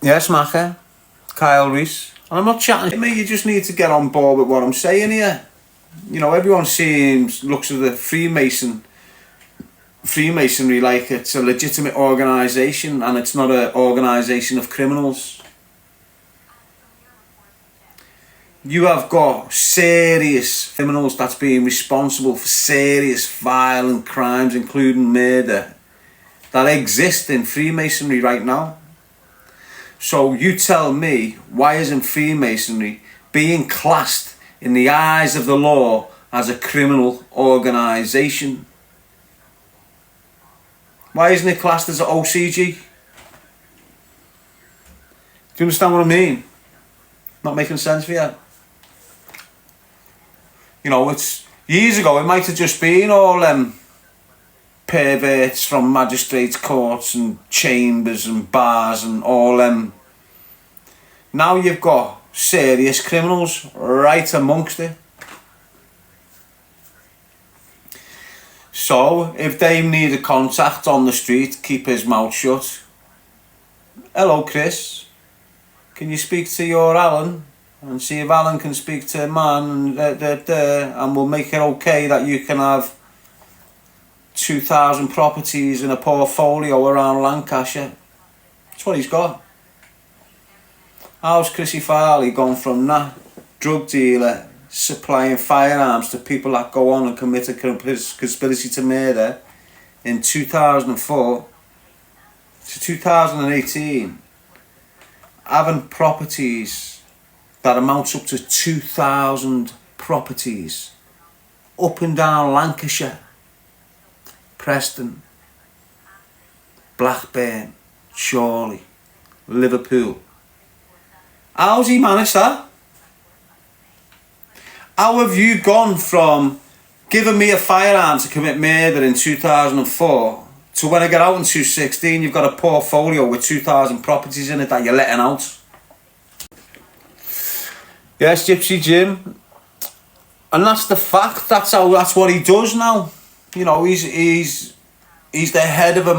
Yes, Macher. Kyle Reese. And I'm not chatting to me, you just need to get on board with what I'm saying here. You know, everyone looks at the Freemasonry like it's a legitimate organisation, and it's not an organisation of criminals. You have got serious criminals that's being responsible for serious violent crimes, including murder, that exist in Freemasonry right now. So you tell me, why isn't Freemasonry being classed in the eyes of the law as a criminal organisation? Why isn't it classed as an OCG? Do you understand what I mean? Not making sense for you? You know, it's years ago, it might have just been all perverts from magistrates' courts and chambers and bars and all them. Now you've got serious criminals right amongst it. So if they need a contact on the street, keep his mouth shut. Hello, Chris. Can you speak to your Alan? And see if Alan can speak to man, and we'll make it okay that you can have 2,000 properties in a portfolio around Lancashire. That's what he's got. How's Chrissy Farley gone from that drug dealer supplying firearms to people that go on and commit a conspiracy to murder in 2004 to 2018, having properties that amounts up to 2,000 properties up and down Lancashire, Preston, Blackburn, Chorley, Liverpool. How's he managed that? How have you gone from giving me a firearm to commit murder in 2004 to when I get out in 2016, you've got a portfolio with 2,000 properties in it that you're letting out? Yes, Gypsy Jim. And that's the fact. That's what he does now. You know, he's the head of a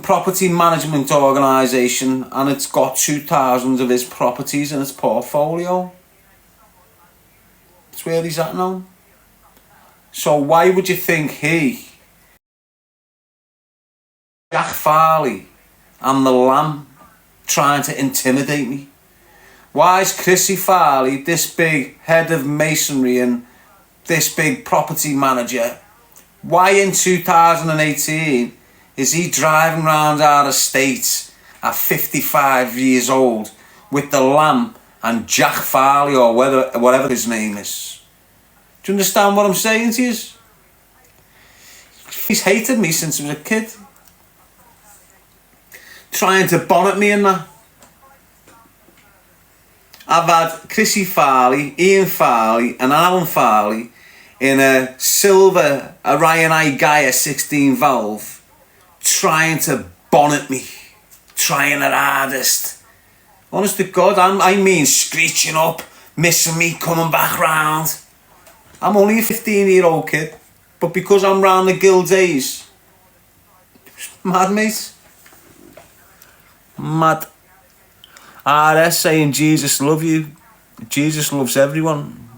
property management organisation, and it's got 2,000 of his properties in its portfolio. That's where he's at now. So why would you think Jack Farley and the Lamb, trying to intimidate me? Why is Chrissy Farley, this big head of masonry and this big property manager, why in 2018 is he driving around our estate at 55 years old with the Lamb and Jack Farley, or whatever his name is? Do you understand what I'm saying to you? He's hated me since I was a kid, trying to bonnet me in that. I've had Chrissy Farley, Ian Farley and Alan Farley in a silver Orion I Gaia 16 valve, trying to bonnet me, trying their hardest. Honest to God, I mean screeching up, missing me, coming back round. I'm only a 15-year-old kid, but because I'm round the guild days, mad, mate. Mad. RS saying Jesus love you. Jesus loves everyone.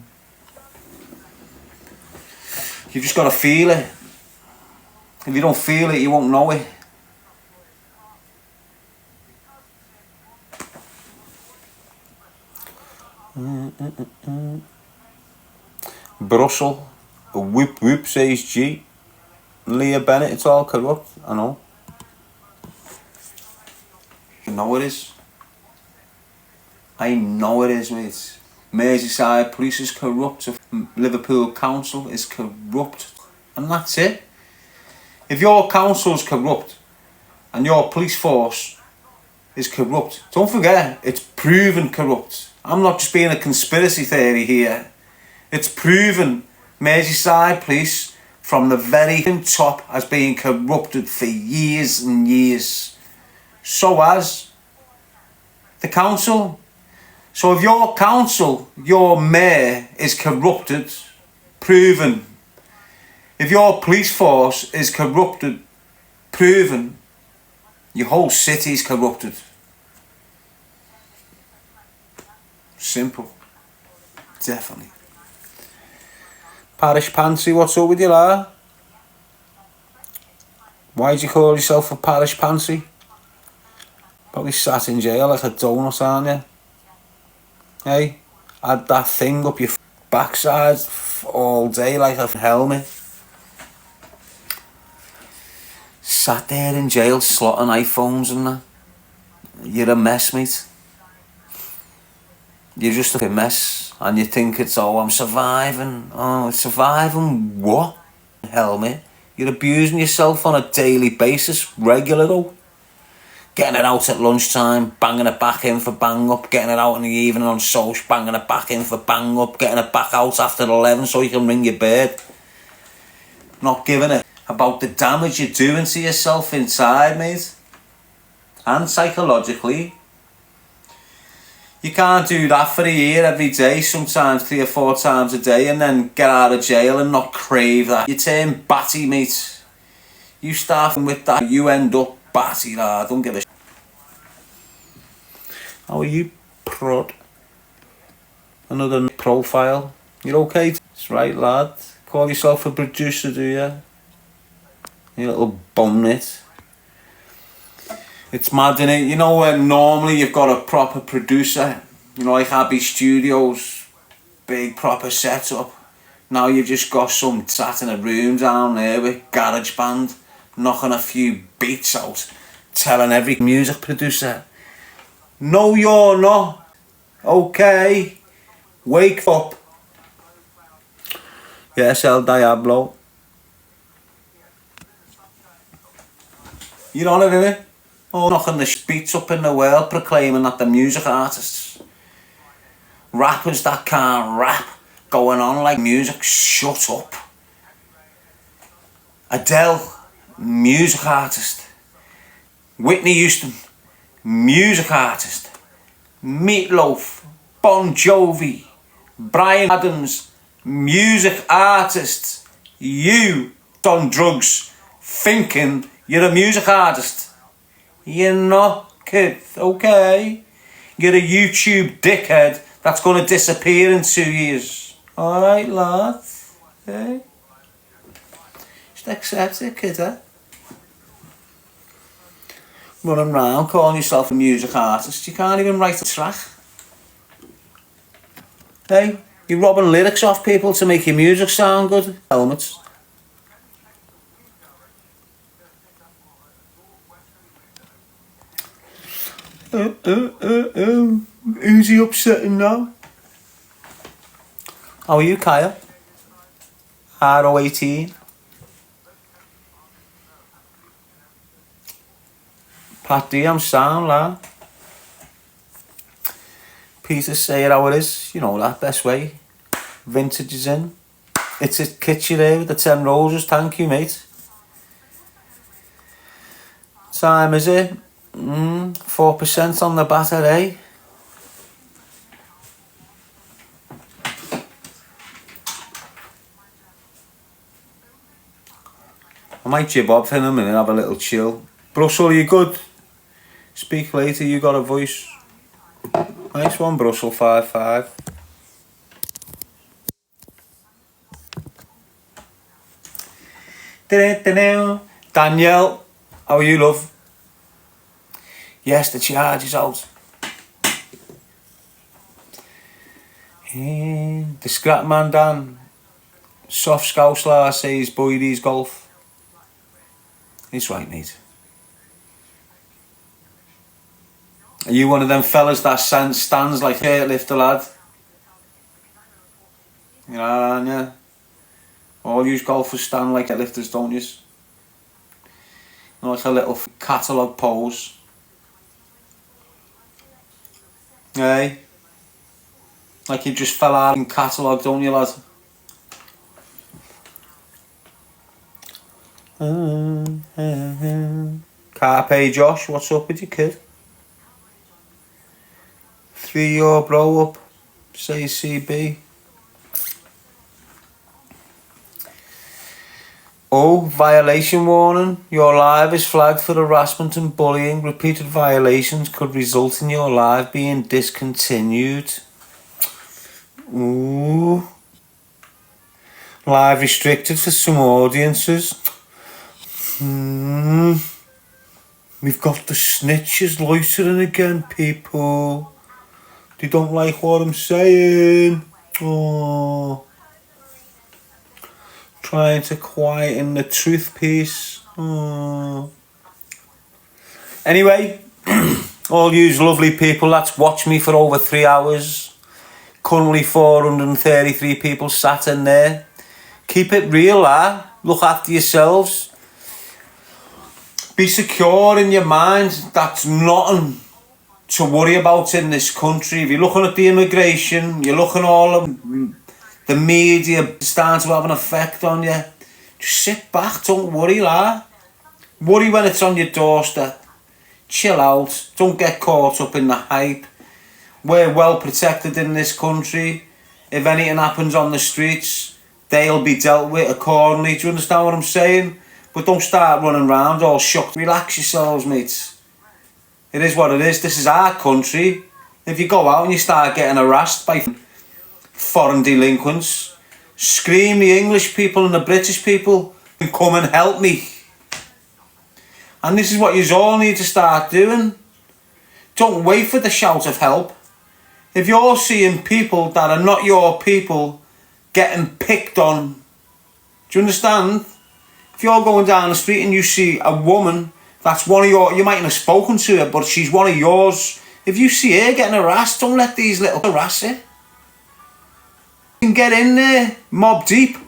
You've just got to feel it. If you don't feel it, you won't know it. Brussels, a whoop whoop, says G. Leah Bennett, it's all corrupt. I know. You know it is. I know it is, mate. Merseyside police is corrupt. Liverpool council is corrupt. And that's it. If your council's corrupt and your police force is corrupt, don't forget, it's proven corrupt. I'm not just being a conspiracy theory here. It's proven Merseyside police from the very top has been corrupted for years and years. So has the council. So if your council, your mayor is corrupted, proven. If your police force is corrupted, proven. Your whole city is corrupted. Simple. Definitely. Parish Pansy, what's up with you, lad? Why'd you call yourself a Parish Pansy? Probably sat in jail like a donut, aren't you? Hey? Had that thing up your backside all day like a helmet. Sat there in jail slotting iPhones and that. You're a mess, mate. You're just a mess. And you think it's, oh, I'm surviving. Oh, surviving what? Helmet. You're abusing yourself on a daily basis, regular though. Getting it out at lunchtime, banging it back in for bang up, getting it out in the evening on social, banging it back in for bang up, getting it back out after 11 so you can ring your bird. Not giving it about the damage you're doing to yourself inside, mate. And psychologically. You can't do that for a year every day, sometimes 3 or 4 times a day, and then get out of jail and not crave that. You turn batty, mate. You start with that, you end up batty, lad. Don't give a shit. How are you, prod? Another profile. You're okay? That's right, lad. Call yourself a producer, do you? You little bumnit. It's mad, innit? You know when normally you've got a proper producer, you know, like Abbey Studios, big proper setup. Now you've just got some sat in a room down there with GarageBand, knocking a few beats out, telling every music producer, no, you're not. Okay, wake up. Yes, El Diablo. You're on it, innit? Oh, knocking the beats up in the world, proclaiming that the music artists, rappers that can't rap, going on like music, shut up. Adele, music artist. Whitney Houston, music artist. Meatloaf, Bon Jovi, Bryan Adams, music artist. You done drugs, thinking you're a music artist. You're not, kid, okay? You're a YouTube dickhead that's going to disappear in 2 years. Alright, lad? Okay? Just accept it, kid, eh? Running around calling yourself a music artist. You can't even write a track. Hey? You're robbing lyrics off people to make your music sound good. Helmets. Who's he upsetting now? How are you, Kaya? RO18. Pat D, I'm sound, lad. Peter, say it how it is. You know that, best way. Vintage is in. It's a kitchen there with the 10 roses. Thank you, mate. Time is it? 4% on the battery. I might jib off in a minute, have a little chill. Brussel, you good? Speak later, you got a voice. Nice one, Brussel 55. Danielle, how are you, love? Yes, the charge is out. The scrap man Dan. Soft Scouse lad says Boydie's golf. He's right, mate. Are you one of them fellas that stands like a lifter, lad? You know, aren't you? All you golfers stand like lifters, don't you? Like a little catalogue pose. Hey? Like you just fell out in catalogue, don't you, lad? Carpe Josh, what's up with you, kid? 3-year bro up, say CB. Oh, violation warning. Your live is flagged for harassment and bullying. Repeated violations could result in your live being discontinued. Ooh. Live restricted for some audiences. We've got the snitches loitering again, people. They don't like what I'm saying. Oh. Trying to quieten the truth piece. Oh. Anyway, all yous lovely people that's watched me for over 3 hours. Currently 433 people sat in there. Keep it real, look after yourselves. Be secure in your mind. That's nothing to worry about in this country. If you're looking at the immigration, you're looking at all of the media starting to have an effect on you, just sit back, don't worry, Worry when it's on your doorstep. Chill out, don't get caught up in the hype. We're well protected in this country. If anything happens on the streets, they'll be dealt with accordingly. Do you understand what I'm saying? But don't start running around all shocked. Relax yourselves, mates. It is what it is. This is our country. If you go out and you start getting harassed by foreign delinquents, scream the English people and the British people and come and help me. And this is what you all need to start doing. Don't wait for the shout of help. If you're seeing people that are not your people getting picked on, do you understand? If you're going down the street and you see a woman that's one of your, you mightn't have spoken to her, but she's one of yours. If you see her getting harassed, don't let these little harass her. You can get in there, mob deep.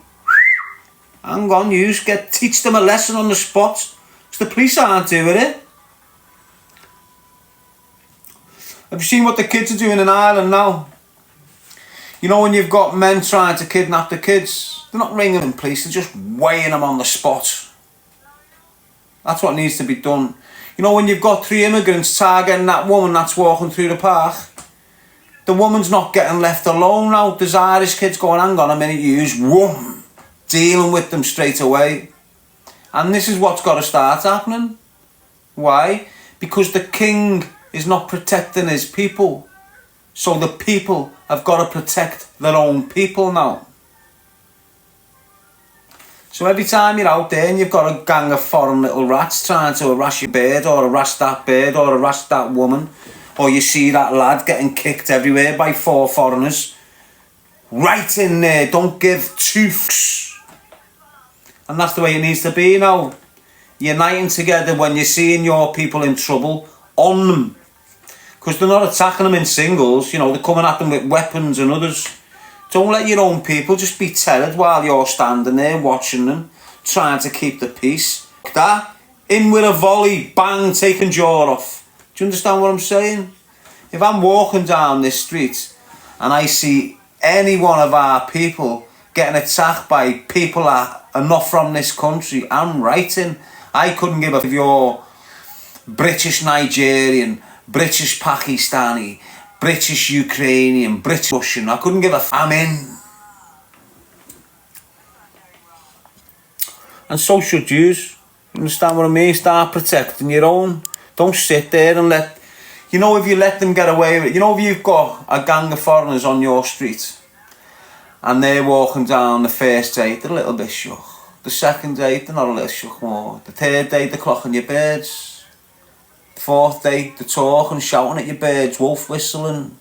Hang on, teach them a lesson on the spot. Because the police aren't doing it. Have you seen what the kids are doing in Ireland now? You know when you've got men trying to kidnap the kids, they're not ringing the police, they're just weighing them on the spot. That's what needs to be done. You know when you've got 3 immigrants targeting that woman that's walking through the park, the woman's not getting left alone now. There's Irish kids going, hang on a minute, whoom, dealing with them straight away. And this is what's got to start happening. Why? Because the king is not protecting his people. So the people have got to protect their own people now. So every time you're out there and you've got a gang of foreign little rats trying to harass your bird or harass that bird or harass that woman, or you see that lad getting kicked everywhere by 4 foreigners, right in there, don't give 2 fucks. And that's the way it needs to be now. Uniting together when you're seeing your people in trouble, on them. Because they're not attacking them in singles, you know, they're coming at them with weapons and others. Don't let your own people just be tethered while you're standing there watching them, trying to keep the peace. That, in with a volley, bang, taking jaw off. Do you understand what I'm saying? If I'm walking down this street and I see any one of our people getting attacked by people that are not from this country, I'm writing. I couldn't give a if you're British Nigerian, British Pakistani, British Ukrainian, British Russian. I couldn't give a I'm in. And so should yous. You understand what I mean? Start protecting your own. Don't sit there and let, you know, if you let them get away with it, you know, if you've got a gang of foreigners on your street and they're walking down the first date, they're a little bit shook. The second date, they're not a little shook more. The third date, they're clocking your birds. The fourth day, they're talking, shouting at your birds, wolf whistling.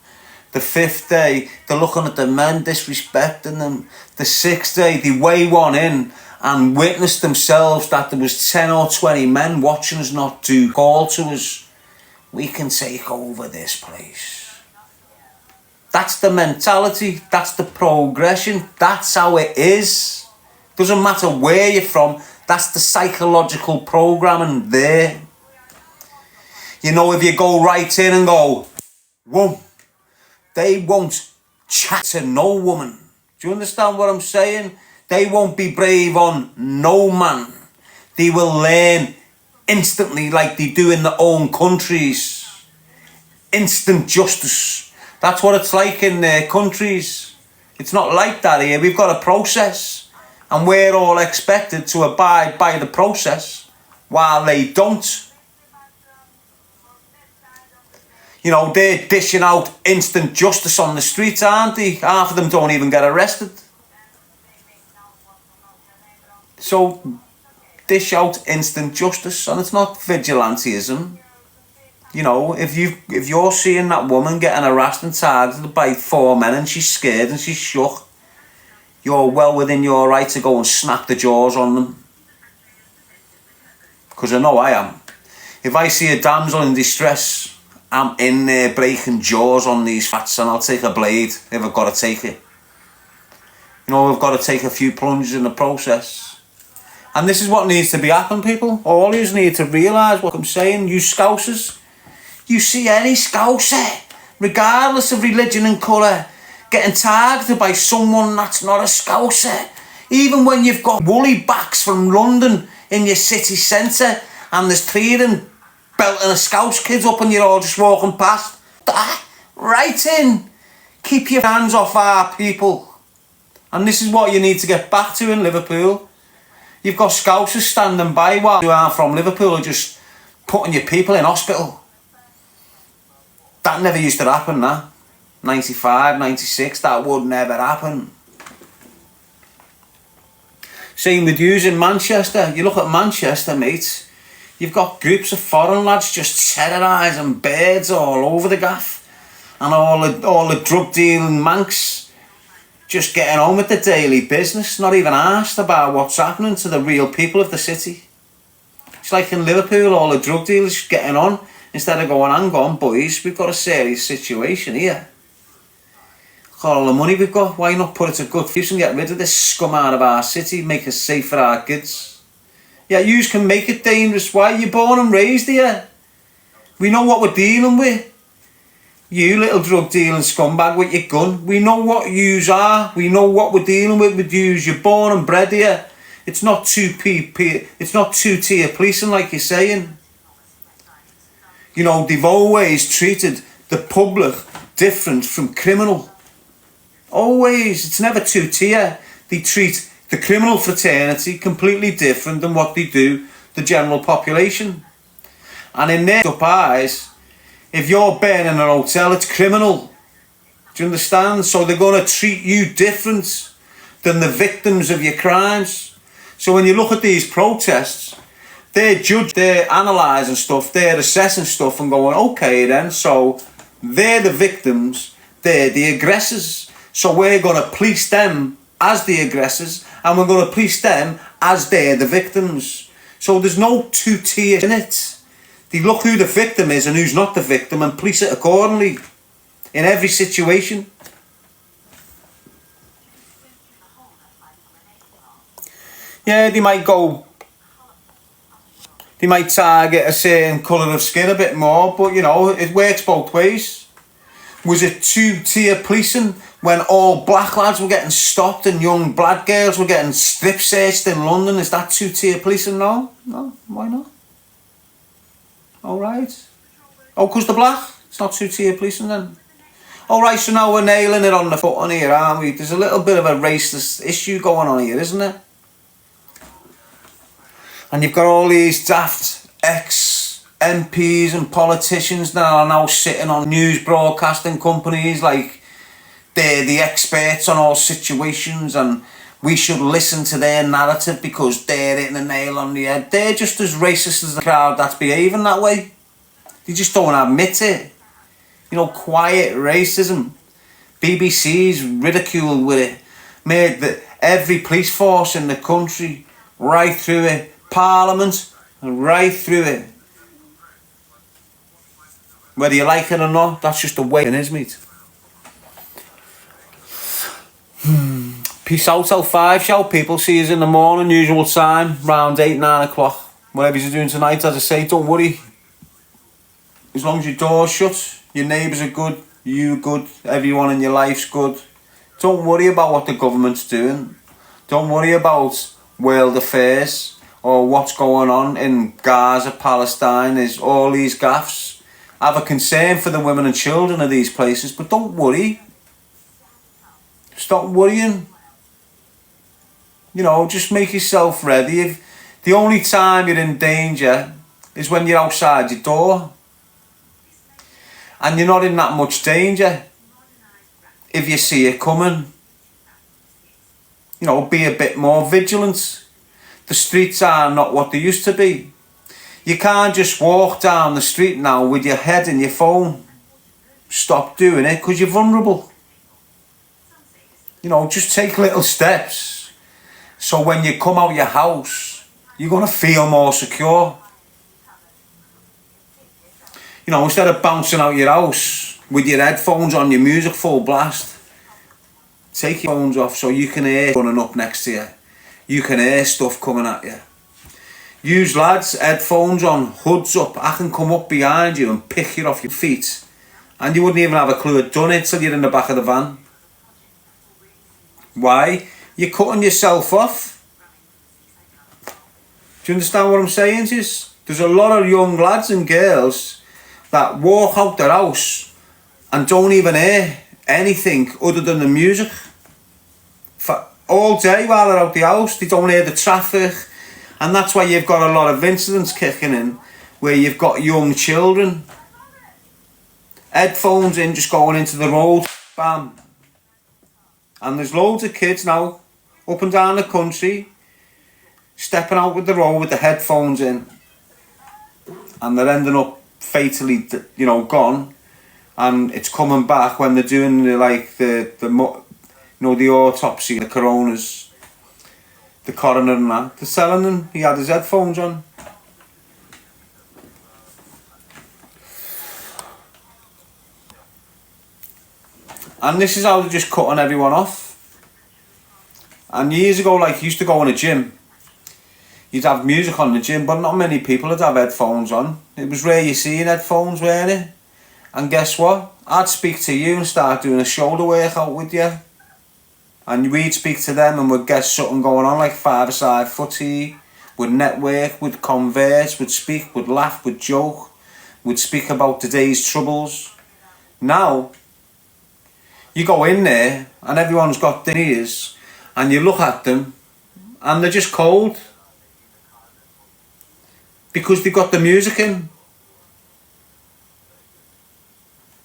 The fifth day, they're looking at the men, disrespecting them. The sixth day, they weigh one in and witness themselves that there was 10 or 20 men watching us not do call to us. We can take over this place. That's the mentality, that's the progression, that's how it is. Doesn't matter where you're from, that's the psychological programming there. You know, if you go right in and go, whoa, they won't chat to no woman. Do you understand what I'm saying? They won't be brave on no man. They will learn instantly like they do in their own countries. Instant justice. That's what it's like in their countries. It's not like that here. We've got a process. And we're all expected to abide by the process while they don't. You know, they're dishing out instant justice on the streets, aren't they? Half of them don't even get arrested. So, dish out instant justice, and it's not vigilantism. You know, if you're seeing that woman getting harassed and targeted by 4 men and she's scared and she's shook, you're well within your right to go and snap the jaws on them. Because I know I am. If I see a damsel in distress, I'm in there breaking jaws on these fats, and I'll take a blade if I've got to take it. You know, I've got to take a few plunges in the process. And this is what needs to be happening, people. All you need to realise what I'm saying. You Scousers, you see any Scouser, regardless of religion and colour, getting targeted by someone that's not a Scouser. Even when you've got woolly backs from London in your city centre and there's 3 of them belting a Scouse kids up and you're all just walking past. Right in. Keep your hands off our people. And this is what you need to get back to in Liverpool. You've got Scousers standing by while you aren't from Liverpool are just putting your people in hospital. That never used to happen, that. 95, 96, that would never happen. Same with yous in Manchester. You look at Manchester, mate. You've got groups of foreign lads just terrorising birds all over the gaff. And all the drug dealing manx just getting on with the daily business, not even asked about what's happening to the real people of the city. It's like in Liverpool, all the drug dealers getting on instead of going, hang on boys, we've got a serious situation here. Look at all the money we've got, why not put it to good use and get rid of this scum out of our city, make it safe for our kids? Yeah, yous can make it dangerous. Why? You're born and raised here. We know what we're dealing with. You little drug dealing scumbag with your gun. We know what yous are. We know what we're dealing with yous. You're born and bred here. It's not 2P. It's not 2-tier policing like you're saying. You know, they've always treated the public different from criminal. Always. It's never 2-tier. They treat the criminal fraternity completely different than what they do the general population. And in their up eyes, if you're burning a hotel, it's criminal. Do you understand? So they're going to treat you different than the victims of your crimes. So when you look at these protests, they're analysing stuff, they're assessing stuff and going, okay then, so they're the victims, they're the aggressors. So we're going to police them as the aggressors and we're going to police them as they're the victims. So there's no 2-tier in it. They look who the victim is and who's not the victim and police it accordingly in every situation. Yeah, they might target a certain colour of skin a bit more, but you know, it works both ways. Was it 2-tier policing when all black lads were getting stopped and young black girls were getting strip searched in London? Is that 2-tier policing? No, why not? Alright. Oh, because they're black? It's not 2-tier policing then? Alright, so now we're nailing it on the foot on here, aren't we? There's a little bit of a racist issue going on here, isn't there? And you've got all these daft ex-MPs and politicians that are now sitting on news broadcasting companies like they're the experts on all situations and we should listen to their narrative because they're hitting the nail on the head. They're just as racist as the crowd that's behaving that way. They just don't admit it. You know, quiet racism. BBC's ridiculed with it. Made every police force in the country, right through it, Parliament, and right through it. Whether you like it or not, that's just the way it is, mate. Peace out till 5, shall people? See you in the morning, usual time, round 8, 9 o'clock. Whatever you're doing tonight, as I say, don't worry. As long as your door's shut, your neighbours are good, you good, everyone in your life's good. Don't worry about what the government's doing. Don't worry about world affairs or what's going on in Gaza, Palestine, is all these gaffs. Have a concern for the women and children of these places, but don't worry. Stop worrying. You know, just make yourself ready. If the only time you're in danger is when you're outside your door. And you're not in that much danger if you see it coming. You know, be a bit more vigilant. The streets are not what they used to be. You can't just walk down the street now with your head in your phone. Stop doing it because you're vulnerable. You know, just take little steps. So when you come out your house, you're going to feel more secure. You know, instead of bouncing out your house with your headphones on, your music full blast, take your phones off so you can hear running up next to you. You can hear stuff coming at you. Use lads, headphones on, hoods up. I can come up behind you and pick you off your feet. And you wouldn't even have a clue I'd done it till you're in the back of the van. Why? You're cutting yourself off. Do you understand what I'm saying to you? There's a lot of young lads and girls that walk out their house and don't even hear anything other than the music. For all day while they're out the house, they don't hear the traffic. And that's why you've got a lot of incidents kicking in where you've got young children. Headphones in, just going into the road, bam. And there's loads of kids now, up and down the country, stepping out with the road with the headphones in. And they're ending up fatally, you know, gone. And it's coming back when they're doing the autopsy, the coroners, the coroner and that. They're telling him he had his headphones on. And this is how they're just cutting everyone off. And years ago, like, you used to go in a gym. You'd have music on in the gym, but not many people would have headphones on. It was rare you seeing headphones, weren't it? And guess what? I'd speak to you and start doing a shoulder workout with you. And we'd speak to them and we'd get something going on, like five-a-side footy. We'd network, we'd converse, we'd speak, we'd laugh, we'd joke. We'd speak about the day's troubles. Now, you go in there and everyone's got their ears and you look at them and they're just cold. Because they've got the music in.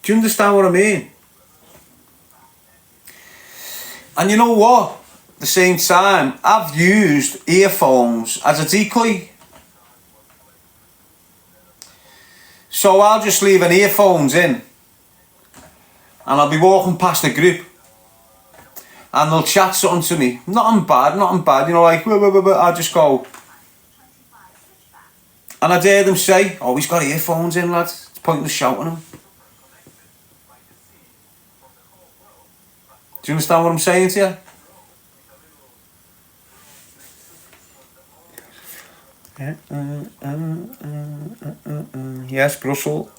Do you understand what I mean? And you know what? At the same time, I've used earphones as a decoy. So I'll just leave an earphones in. And I'll be walking past a group. And they'll chat something to me. Nothing bad. You know, like, I'll just go. And I'd hear them say, oh, he's got earphones in, lad. It's pointless shouting him. Do you understand what I'm saying to you? Yes, Brussels.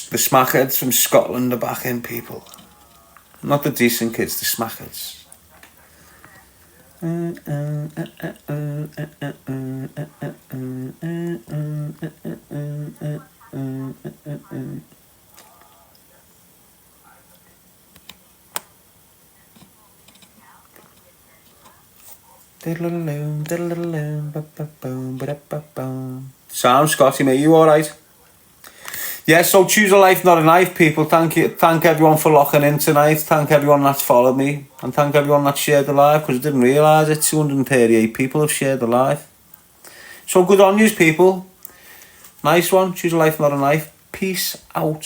The smackheads from Scotland are back in, people. Not the decent kids, the smackheads. Sound, Scotty, mate, you alright? Yeah, so choose a life, not a knife, people. Thank everyone for locking in tonight. Thank everyone that's followed me. And thank everyone that shared the live, because I didn't realise it. 238 people have shared the live. So good on yous, people. Nice one. Choose a life, not a knife. Peace out.